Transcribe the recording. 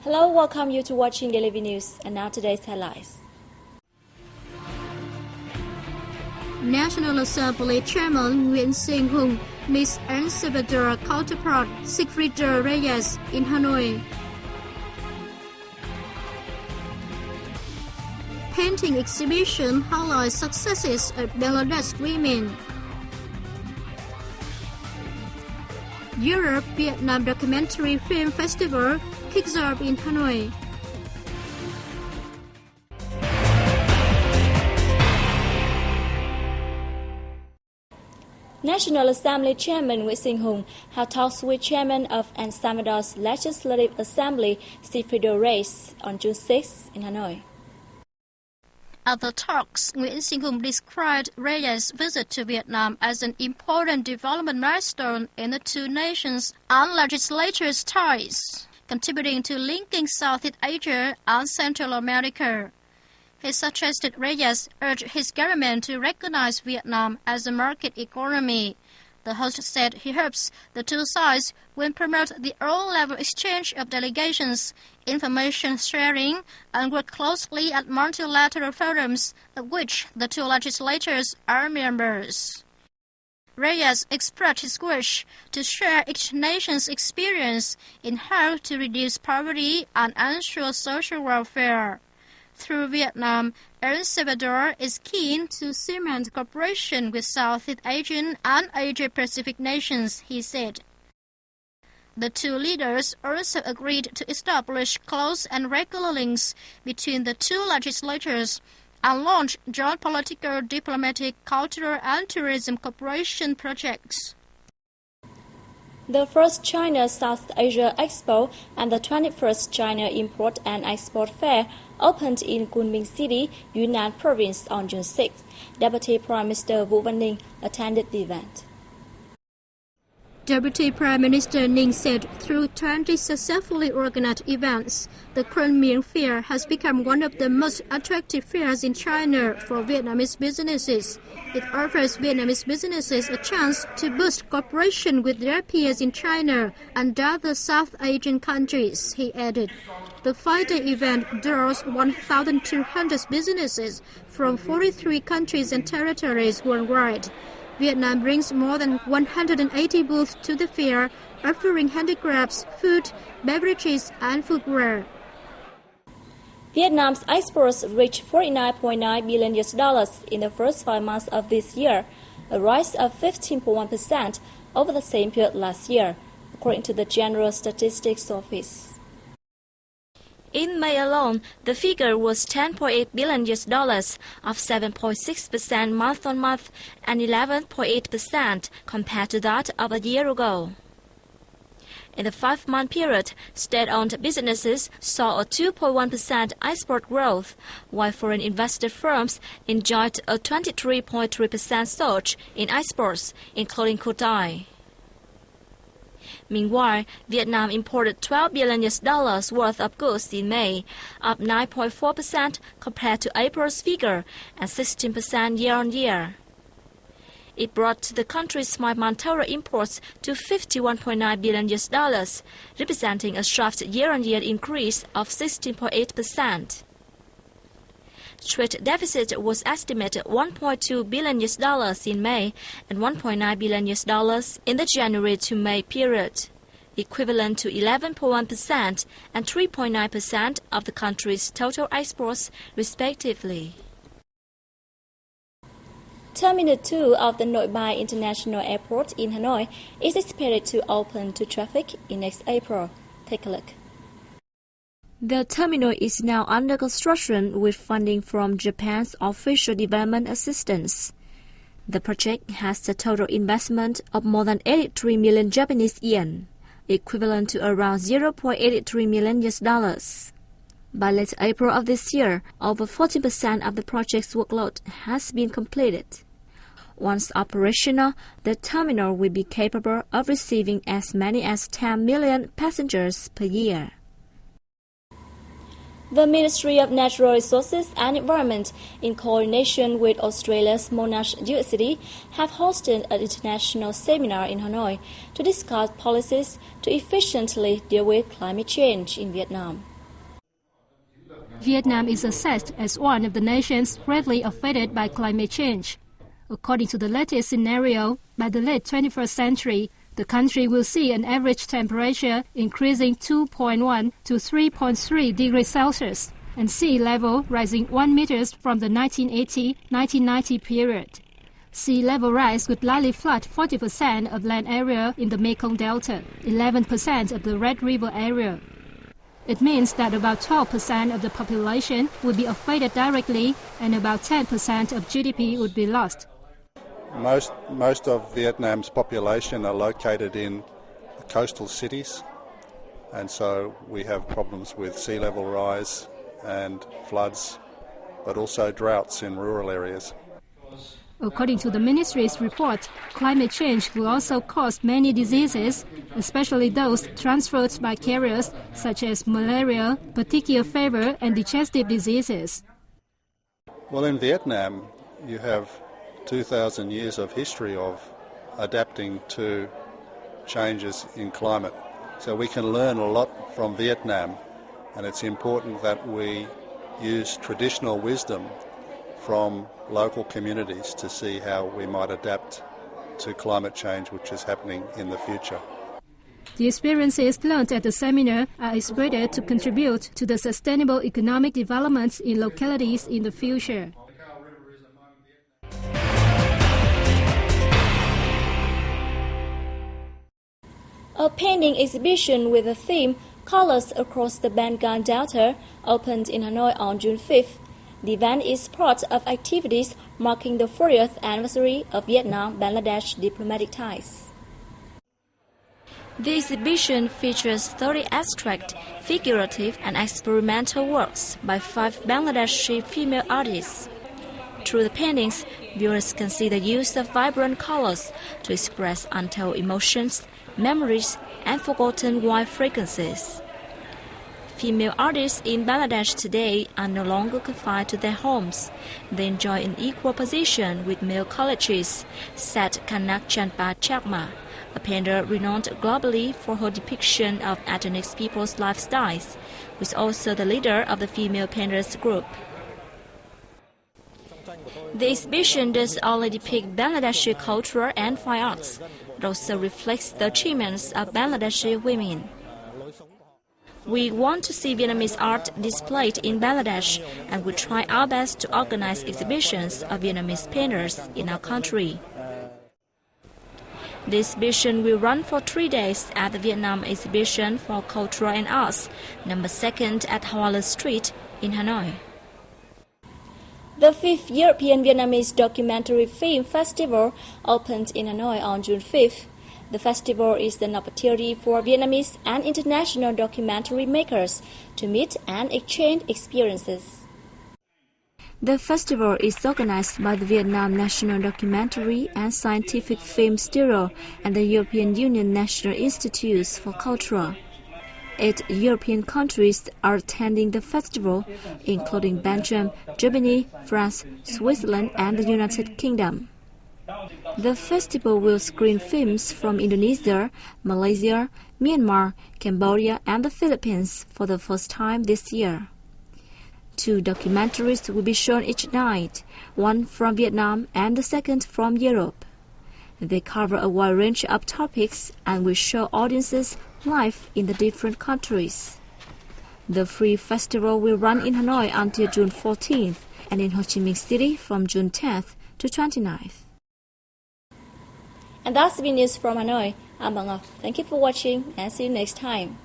Hello, welcome you to watching Daily News, and now today's headlines. National Assembly Chairman Nguyễn Sinh Hùng meets El Salvador counterpart Sigfrido Reyes in Hanoi. Painting exhibition highlights successes of Bangladesh women. Europe-Vietnam Documentary Film Festival kicks off in Hanoi. National Assembly Chairman Nguyễn Sinh Hùng had talks with Chairman of El Salvador's Legislative Assembly, Sigfrido Reyes, on June 6 in Hanoi. At the talks, Nguyễn Sinh Hùng described Reyes' visit to Vietnam as an important development milestone in the two nations' and legislatures' ties, contributing to linking Southeast Asia and Central America. He suggested Reyes urge his government to recognize Vietnam as a market economy. The host said he hopes the two sides will promote the all-level exchange of delegations, information sharing, and work closely at multilateral forums of which the two legislatures are members. Reyes expressed his wish to share each nation's experience in how to reduce poverty and ensure social welfare. Through Vietnam, El Salvador is keen to cement cooperation with Southeast Asian and Asia-Pacific nations, he said. The two leaders also agreed to establish close and regular links between the two legislatures and launch joint political, diplomatic, cultural and tourism cooperation projects. The first China South Asia Expo and the 21st China Import and Export Fair opened in Kunming City, Yunnan Province on June 6. Deputy Prime Minister Vũ Văn Ninh attended the event. Deputy Prime Minister Ninh said through 20 successfully organized events, the Kunming Fair has become one of the most attractive fairs in China for Vietnamese businesses. It offers Vietnamese businesses a chance to boost cooperation with their peers in China and other South Asian countries, he added. The 5-day event draws 1,200 businesses from 43 countries and territories worldwide. Vietnam brings more than 180 booths to the fair, offering handicrafts, food, beverages, and footwear. Vietnam's exports reached $49.9 billion in the first 5 months of this year, a rise of 15.1% over the same period last year, according to the General Statistics Office. In May alone, the figure was $10.8 billion, up 7.6% month-on-month and 11.8% compared to that of a year ago. In the 5-month period, state-owned businesses saw a 2.1% export growth, while foreign invested firms enjoyed a 23.3% surge in exports, including crude oil. Meanwhile, Vietnam imported $12 billion worth of goods in May, up 9.4% compared to April's figure and 16% year-on-year. It brought the country's 5-month total imports to $51.9 billion, representing a sharp year-on-year increase of 16.8%. Trade deficit was estimated $1.2 billion in May and $1.9 billion in the January to May period, equivalent to 11.1% and 3.9% of the country's total exports, respectively. Terminal 2 of the Nội Bài International Airport in Hanoi is expected to open to traffic in next April. Take a look. The terminal is now under construction with funding from Japan's Official Development Assistance. The project has a total investment of more than 83 million Japanese yen, equivalent to around $0.83 million. By late April of this year, over 40% of the project's workload has been completed. Once operational, the terminal will be capable of receiving as many as 10 million passengers per year. The Ministry of Natural Resources and Environment, in coordination with Australia's Monash University, have hosted an international seminar in Hanoi to discuss policies to efficiently deal with climate change in Vietnam. Vietnam is assessed as one of the nations greatly affected by climate change. According to the latest scenario, by the late 21st century, the country will see an average temperature increasing 2.1 to 3.3 degrees Celsius and sea level rising 1 meter from the 1980-1990 period. Sea level rise would likely flood 40% of land area in the Mekong Delta, 11% of the Red River area. It means that about 12% of the population would be affected directly and about 10% of GDP would be lost. Most of Vietnam's population are located in coastal cities, and so we have problems with sea level rise and floods, but also droughts in rural areas. According to the ministry's report, climate change will also cause many diseases, especially those transferred by carriers such as malaria, petechial fever, and digestive diseases. Well, in Vietnam, you have 2,000 years of history of adapting to changes in climate. So we can learn a lot from Vietnam, and it's important that we use traditional wisdom from local communities to see how we might adapt to climate change which is happening in the future. The experiences learned at the seminar are expected to contribute to the sustainable economic developments in localities in the future. A painting exhibition with the theme Colors Across the Ben Gan Delta opened in Hanoi on June 5th. The event is part of activities marking the 40th anniversary of Vietnam-Bangladesh diplomatic ties. The exhibition features 30 abstract, figurative, and experimental works by 5 Bangladeshi female artists. Through the paintings, viewers can see the use of vibrant colors to express untold emotions, memories, and forgotten wild fragrances. Female artists in Bangladesh today are no longer confined to their homes. They enjoy an equal position with male colleagues, said Kanak Chanpa Chakma, a painter renowned globally for her depiction of ethnic people's lifestyles, who is also the leader of the female painters group. The exhibition does only depict Bangladeshi culture and fine arts, but also reflects the achievements of Bangladeshi women. We want to see Vietnamese art displayed in Bangladesh, and we try our best to organize exhibitions of Vietnamese painters in our country. The exhibition will run for 3 days at the Vietnam Exhibition for Culture and Arts, number 2nd at Hoa Street in Hanoi. The 5th European Vietnamese Documentary Film Festival opened in Hanoi on June 5th. The festival is an opportunity for Vietnamese and international documentary makers to meet and exchange experiences. The festival is organized by the Vietnam National Documentary and Scientific Film Studio and the European Union National Institutes for Culture. 8 European countries are attending the festival, including Belgium, Germany, France, Switzerland, and the United Kingdom. The festival will screen films from Indonesia, Malaysia, Myanmar, Cambodia, and the Philippines for the first time this year. 2 documentaries will be shown each night, one from Vietnam and the second from Europe. They cover a wide range of topics and will show audiences live in the different countries. The free festival will run in Hanoi until June 14th and in Ho Chi Minh City from June 10th to 29th. And that's the news from Hanoi. I'm Bang Ngọc. Thank you for watching and see you next time.